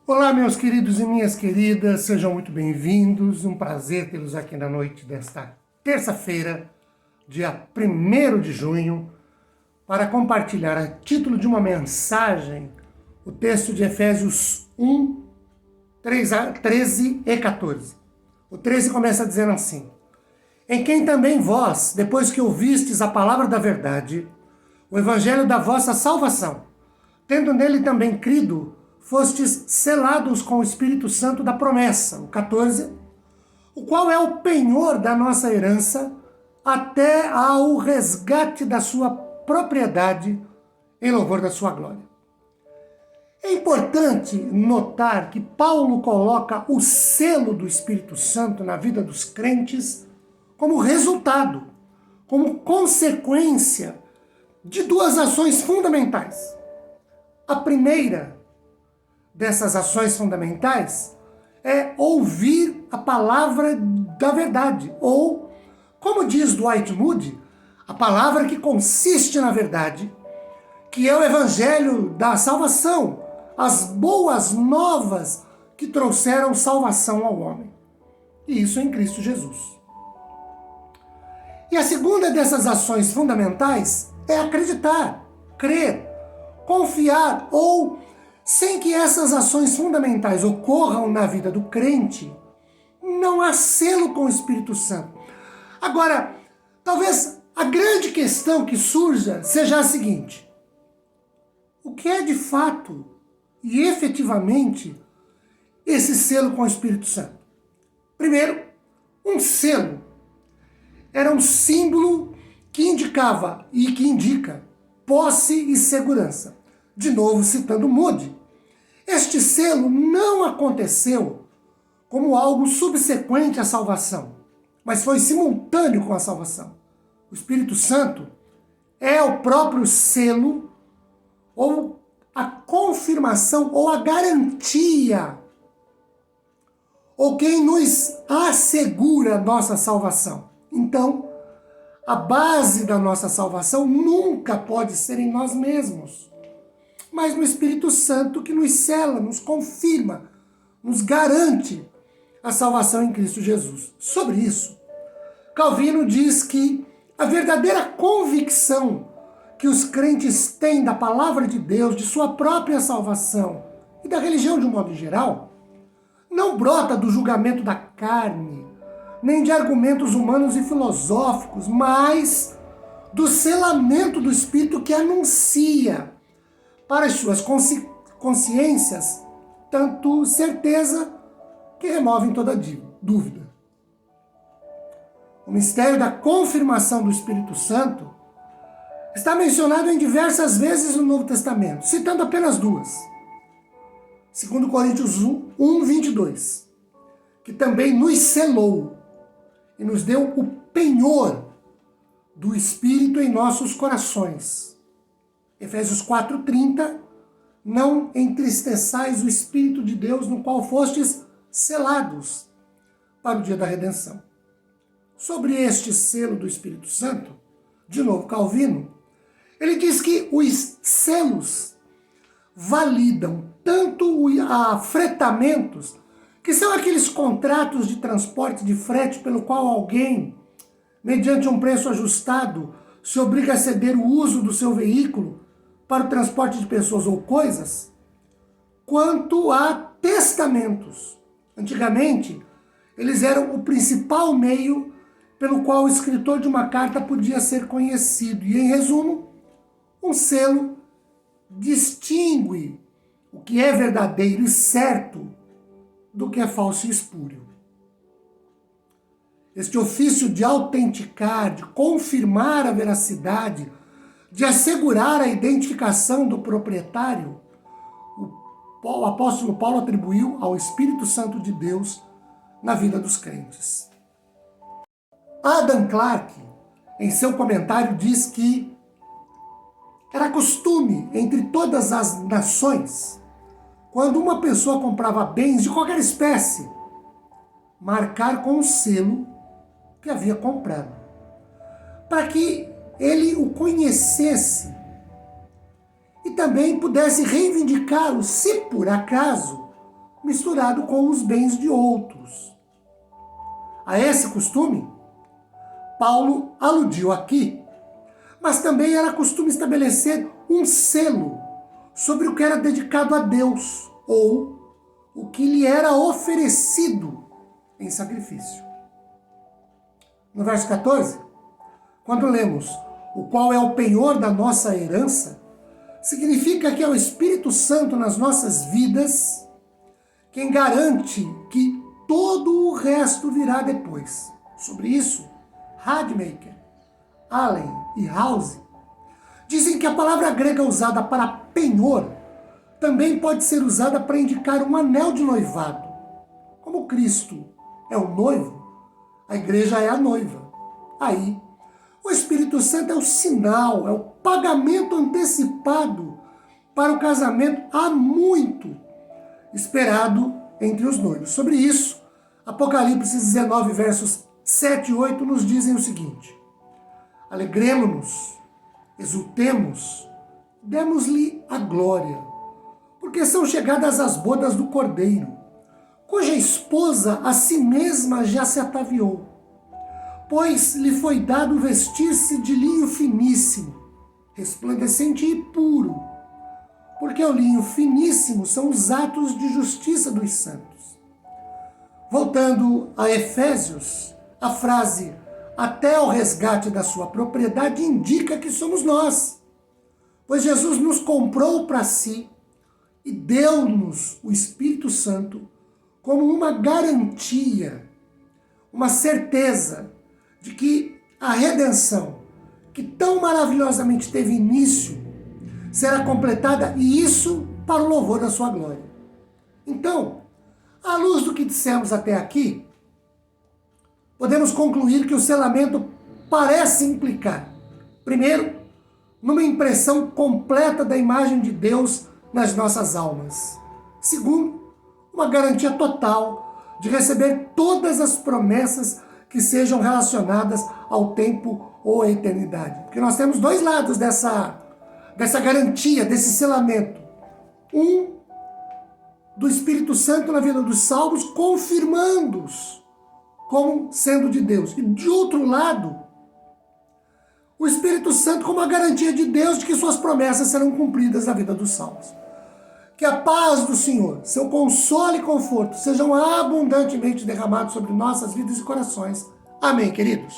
Olá, meus queridos e minhas queridas, sejam muito bem-vindos. Um prazer tê-los aqui na noite desta terça-feira, dia 1º de junho, para compartilhar a título de uma mensagem o texto de Efésios 1, 13 e 14. O 13 começa dizendo assim: em quem também vós, depois que ouvistes a palavra da verdade, o evangelho da vossa salvação, tendo nele também crido, fostes selados com o Espírito Santo da promessa, o 14, o qual é o penhor da nossa herança até ao resgate da sua propriedade em louvor da sua glória. É importante notar que Paulo coloca o selo do Espírito Santo na vida dos crentes como resultado, como consequência de duas ações fundamentais. A primeira dessas ações fundamentais é ouvir a palavra da verdade, ou, como diz Dwight Moody, a palavra que consiste na verdade, que é o evangelho da salvação, as boas novas que trouxeram salvação ao homem. E isso em Cristo Jesus. E a segunda dessas ações fundamentais é acreditar, crer, confiar ou, sem que essas ações fundamentais ocorram na vida do crente, não há selo com o Espírito Santo. Agora, talvez a grande questão que surja seja a seguinte: o que é de fato e efetivamente esse selo com o Espírito Santo? Primeiro, um selo era um símbolo que indicava e que indica posse e segurança. De novo, citando Moody, este selo não aconteceu como algo subsequente à salvação, mas foi simultâneo com a salvação. O Espírito Santo é o próprio selo, ou a confirmação, ou a garantia, ou quem nos assegura a nossa salvação. Então, a base da nossa salvação nunca pode ser em nós mesmos, mas no Espírito Santo que nos sela, nos confirma, nos garante a salvação em Cristo Jesus. Sobre isso, Calvino diz que a verdadeira convicção que os crentes têm da palavra de Deus, de sua própria salvação e da religião de um modo geral, não brota do julgamento da carne, nem de argumentos humanos e filosóficos, mas do selamento do Espírito que anuncia para as suas consciências tanto certeza que removem toda dúvida. O mistério da confirmação do Espírito Santo está mencionado em diversas vezes no Novo Testamento, citando apenas duas. 2 Coríntios 1, 22, que também nos selou e nos deu o penhor do Espírito em nossos corações. Efésios 4:30, não entristeçais o Espírito de Deus no qual fostes selados para o dia da redenção. Sobre este selo do Espírito Santo, de novo Calvino, ele diz que os selos validam tanto a fretamentos, que são aqueles contratos de transporte de frete pelo qual alguém, mediante um preço ajustado, se obriga a ceder o uso do seu veículo para o transporte de pessoas ou coisas, quanto a testamentos. Antigamente, eles eram o principal meio pelo qual o escritor de uma carta podia ser conhecido. E, em resumo, um selo distingue o que é verdadeiro e certo do que é falso e espúrio. Este ofício de autenticar, de confirmar a veracidade, de assegurar a identificação do proprietário, o apóstolo Paulo atribuiu ao Espírito Santo de Deus na vida dos crentes. Adam Clarke, em seu comentário, diz que era costume entre todas as nações, quando uma pessoa comprava bens de qualquer espécie, marcar com o selo que havia comprado, para que ele o conhecesse e também pudesse reivindicá-lo se por acaso misturado com os bens de outros. A esse costume, Paulo aludiu aqui, mas também era costume estabelecer um selo sobre o que era dedicado a Deus ou o que lhe era oferecido em sacrifício. No verso 14, quando lemos o qual é o penhor da nossa herança, significa que é o Espírito Santo nas nossas vidas quem garante que todo o resto virá depois. Sobre isso, Rademacher, Allen e House dizem que a palavra grega usada para penhor também pode ser usada para indicar um anel de noivado. Como Cristo é o noivo, a igreja é a noiva. Aí, o Espírito Santo é o sinal, é o pagamento antecipado para o casamento há muito esperado entre os noivos. Sobre isso, Apocalipse 19, versos 7 e 8 nos dizem o seguinte: alegremo-nos, exultemos, demos-lhe a glória, porque são chegadas as bodas do Cordeiro, cuja esposa a si mesma já se ataviou. Pois lhe foi dado vestir-se de linho finíssimo, resplandecente e puro, porque o linho finíssimo são os atos de justiça dos santos. Voltando a Efésios, a frase até o resgate da sua propriedade indica que somos nós, pois Jesus nos comprou para si e deu-nos o Espírito Santo como uma garantia, uma certeza de que a redenção, que tão maravilhosamente teve início, será completada, e isso para o louvor da sua glória. Então, à luz do que dissemos até aqui, podemos concluir que o selamento parece implicar, primeiro, numa impressão completa da imagem de Deus nas nossas almas. Segundo, uma garantia total de receber todas as promessas que sejam relacionadas ao tempo ou à eternidade. Porque nós temos dois lados dessa garantia, desse selamento. Um, do Espírito Santo na vida dos salvos, confirmando-os como sendo de Deus. E de outro lado, o Espírito Santo como a garantia de Deus de que suas promessas serão cumpridas na vida dos salvos. Que a paz do Senhor, seu consolo e conforto sejam abundantemente derramados sobre nossas vidas e corações. Amém, queridos?